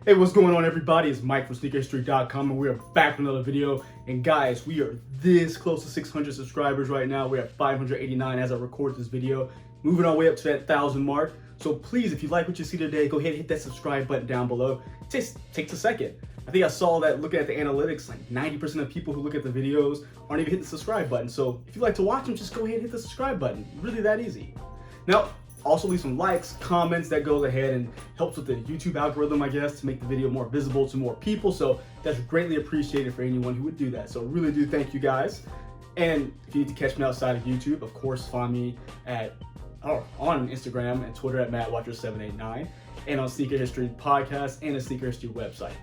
Hey, what's going on, everybody? It's Mike from sneakerhistory.com, and we are back with another video. And guys, we are this close to 600 subscribers right now. We're at 589 as I record this video, moving our way up to that 1,000 mark. So please, if you like what you see today, go ahead and hit that subscribe button down below. It just takes a second. I think I saw that looking at the analytics, like 90% of people who look at the videos aren't even hitting the subscribe button. So if you like to watch them, just go ahead and hit the subscribe button. Really that easy. Now, also leave some likes, comments. That goes ahead and helps with the YouTube algorithm, I guess, to make the video more visible to more people. So that's greatly appreciated for anyone who would do that. So really do thank you guys. And if you need to catch me outside of YouTube, of course, find me on Instagram and Twitter at MattWatcher789 and on Sneaker History Podcast and the Sneaker History website.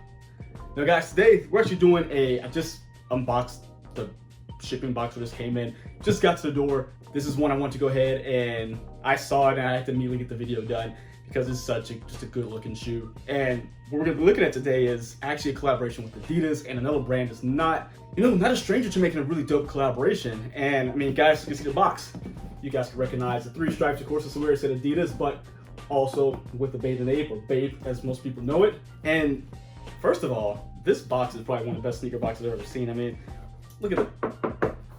Now guys, today we're actually doing I just unboxed the shipping box that just came in, just got to the door. This is one I want to go ahead and I saw it and I had to immediately get the video done because it's just a good looking shoe. And what we're gonna be looking at today is actually a collaboration with Adidas and another brand that's not a stranger to making a really dope collaboration. And I mean, guys, you can see the box. You guys can recognize the three stripes, of course, it's where it said Adidas, but also with the Bathing Ape, or Bape as most people know it. And first of all, this box is probably one of the best sneaker boxes I've ever seen. I mean, look at it.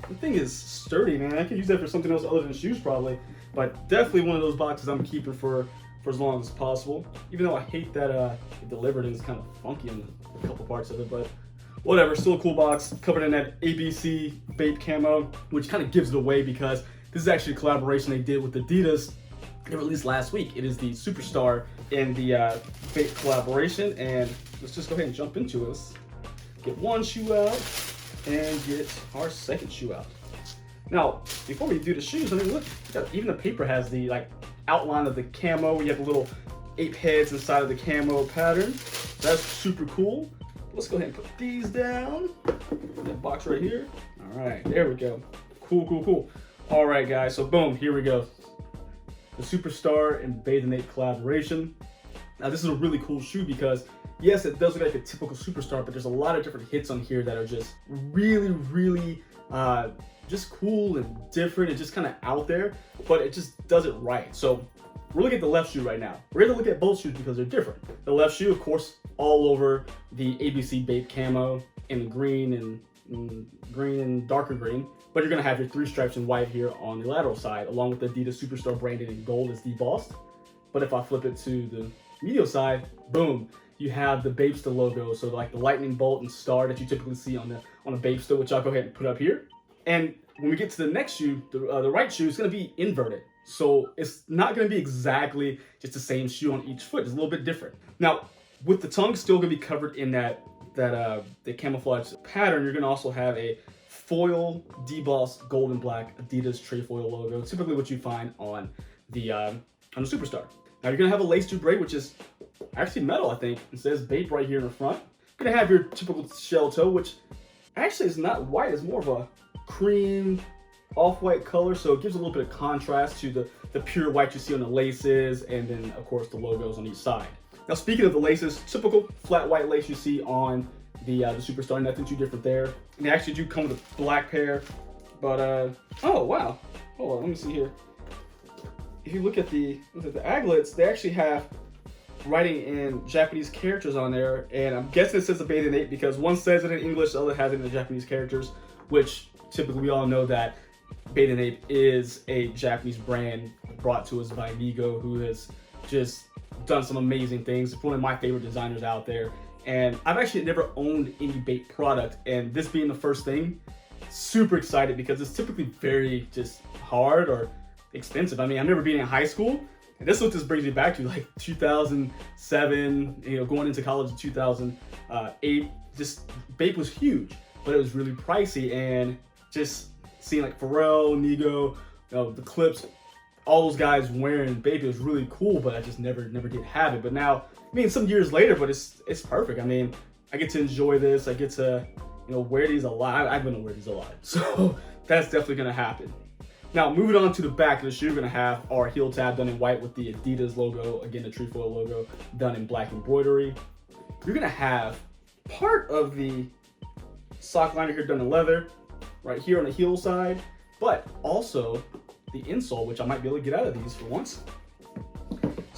The thing is sturdy, man. I could use that for something else other than shoes probably, but definitely one of those boxes I'm keeping for as long as possible. Even though I hate that it delivered and it's kind of funky in a couple parts of it, but whatever. Still a cool box, covered in that ABC Bape camo, which kind of gives it away because this is actually a collaboration they did with Adidas. They released last week. It is the Superstar in the Bape collaboration, and let's just go ahead and jump into it. Let's get one shoe out and get our second shoe out. Now, before we do the shoes, I mean, look, even the paper has the outline of the camo. You have the little ape heads inside of the camo pattern. That's super cool. Let's go ahead and put these down. That box right here. All right, there we go. Cool, cool, cool. All right, guys, so boom, here we go. The Superstar and Bathing Ape collaboration. Now, this is a really cool shoe because yes, it does look like a typical Superstar, but there's a lot of different hits on here that are just really, really just cool and different and just kind of out there, but it just does it right. So we're looking at the left shoe right now. We're going to look at both shoes because they're different. The left shoe, of course, all over the ABC Bape camo in the green and darker green, but you're going to have your three stripes in white here on the lateral side, along with the Adidas Superstar branded in gold as debossed. But if I flip it to the medial side, boom, you have the Bapesta logo, so like the lightning bolt and star that you typically see on a Bapesta, which I'll go ahead and put up here. And when we get to the next shoe, the right shoe is going to be inverted, so it's not going to be exactly just the same shoe on each foot. It's a little bit different. Now, with the tongue still going to be covered in the camouflage pattern, you're going to also have a foil debossed gold and black Adidas trefoil logo, typically what you find on the Superstar. Now you're going to have a lace tube braid, which is actually metal, I think. It says Bape right here in the front. You're going to have your typical shell toe, which actually is not white. It's more of a cream, off-white color, so it gives a little bit of contrast to the pure white you see on the laces, and then, of course, the logos on each side. Now, speaking of the laces, typical flat white lace you see on the Superstar, nothing too different there. And they actually do come with a black pair, but, oh, wow. Hold on, let me see here. If you look at the aglets, they actually have writing in Japanese characters on there, and I'm guessing it says the Bathing Ape because one says it in English, the other has it in the Japanese characters, which typically we all know that Bathing Ape is a Japanese brand brought to us by Nigo, who has just done some amazing things. It's one of my favorite designers out there, and I've actually never owned any Bape product, and this being the first thing, super excited because it's typically very just hard or expensive. I mean, I remember being in high school, and this is what this brings me back to, like 2007, going into college in 2008, just Bape was huge, but it was really pricey, and just seeing like Pharrell, Nigo, the Clips, all those guys wearing Bape, it was really cool, but I just never did have it. But now, I mean, some years later, but it's perfect. I mean, I get to enjoy this. I get to, wear these a lot. I'm gonna wear these a lot, so that's definitely gonna happen. Now, moving on to the back of the shoe, we're gonna have our heel tab done in white with the Adidas logo, again, the trefoil logo done in black embroidery. You're gonna have part of the sock liner here done in leather, right here on the heel side, but also the insole, which I might be able to get out of these for once.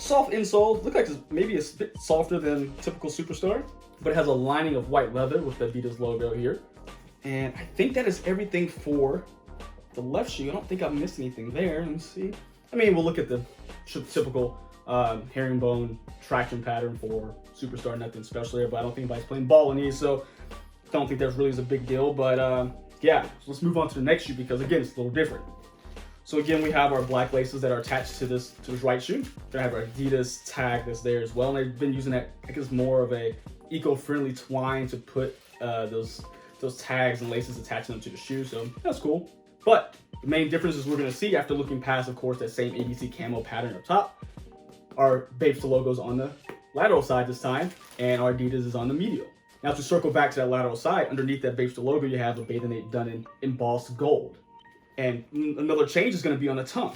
soft insole. Look like it's maybe a bit softer than typical Superstar, but it has a lining of white leather with the Adidas logo here. And I think that is everything for the left shoe. I don't think I missed anything there. Let me see. I mean, we'll look at the typical herringbone traction pattern for Superstar. Nothing special there, but I don't think anybody's playing ball in these, so I don't think that really is a big deal. But yeah, so let's move on to the next shoe because again, it's a little different. So again, we have our black laces that are attached to this right shoe. They have our Adidas tag that's there as well, and they've been using that, I guess, more of a eco-friendly twine to put those tags and laces, attaching them to the shoe. So that's cool. But the main difference is we're going to see after looking past, of course, that same ABC camo pattern up top. Our Bapesta logo's on the lateral side this time, and our Adidas is on the medial. Now to circle back to that lateral side, underneath that Bapesta logo, you have a Bathing Ape done in embossed gold. And another change is going to be on the tongue.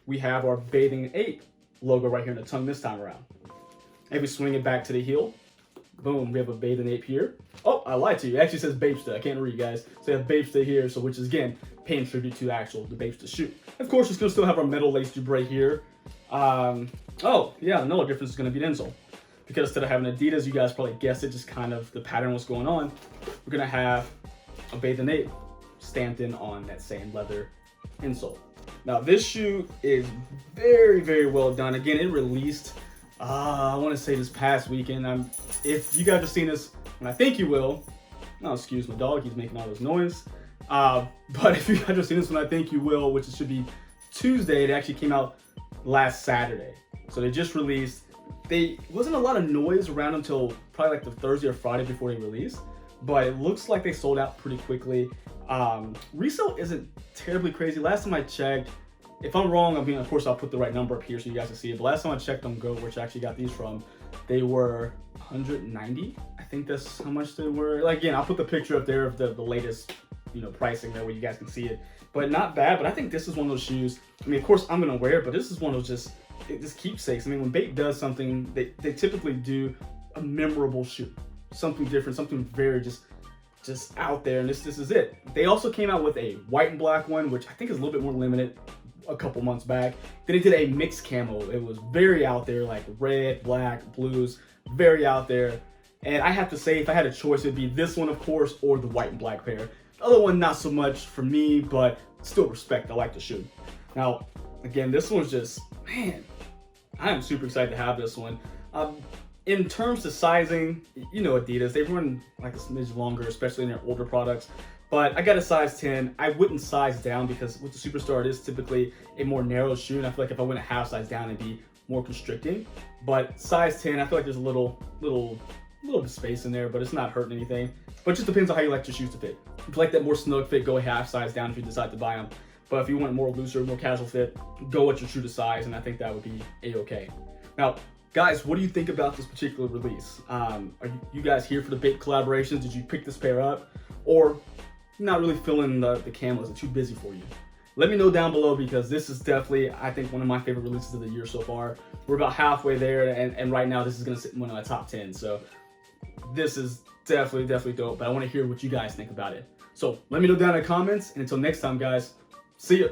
We have our Bathing Ape logo right here in the tongue this time around. And we swing it back to the heel. Boom, we have a Bathing Ape here. Oh, I lied to you. It actually says Bapesta. I can't read, guys. So we have Bapesta here, so which is again paying tribute to the Bapesta shoe. Of course, it's going to still have our metal lace debray here. Oh, yeah, another difference is going to be the insole. Because instead of having Adidas, you guys probably guessed it, just kind of the pattern what's going on. We're going to have a Bathing Ape stamped in on that same leather insole. Now this shoe is very, very well done. Again, it released, I want to say this past weekend. If you guys have seen this, and I think you will, no, excuse my dog, he's making all this noise. But if you guys have seen this one, I think you will, which it should be Tuesday. It actually came out last Saturday. So they just released. Wasn't a lot of noise around until probably like the Thursday or Friday before they released, but it looks like they sold out pretty quickly. Resale isn't terribly crazy. Last time I checked, if I'm wrong, I mean, of course, I'll put the right number up here so you guys can see it. But last time I checked on Go, which I actually got these from, they were 190. I think that's how much they were. Like, again, I'll put the picture up there of the latest, pricing there where you guys can see it. But not bad. But I think this is one of those shoes. I mean, of course, I'm gonna wear it, but this is one of those just keepsakes. I mean, when Bape does something, they typically do a memorable shoe, something different, something very just out there, and this is it. They also came out with a white and black one, which I think is a little bit more limited a couple months back. Then they did a mixed camo. It was very out there, like red, black, blues, very out there. And I have to say, if I had a choice, it'd be this one, of course, or the white and black pair. The other one, not so much for me, but still respect. I like the shoe. Now, again, this one's just, man, I am super excited to have this one. In terms of sizing, Adidas, they run like a smidge longer, especially in their older products. But I got a size 10. I wouldn't size down because with the Superstar, it is typically a more narrow shoe. And I feel like if I went a half size down, it'd be more constricting. But size 10, I feel like there's a little bit of space in there, but it's not hurting anything. But it just depends on how you like your shoes to fit. If you like that more snug fit, go a half size down if you decide to buy them. But if you want more looser, more casual fit, go with your true to size, and I think that would be a-okay. Now, guys, what do you think about this particular release? Are you guys here for the Bape collaborations? Did you pick this pair up? Or not really feeling the camos? It's too busy for you? Let me know down below because this is definitely, I think, one of my favorite releases of the year so far. We're about halfway there, and right now this is going to sit in one of my top 10. So this is definitely dope, but I want to hear what you guys think about it. So let me know down in the comments, and until next time, guys, see ya.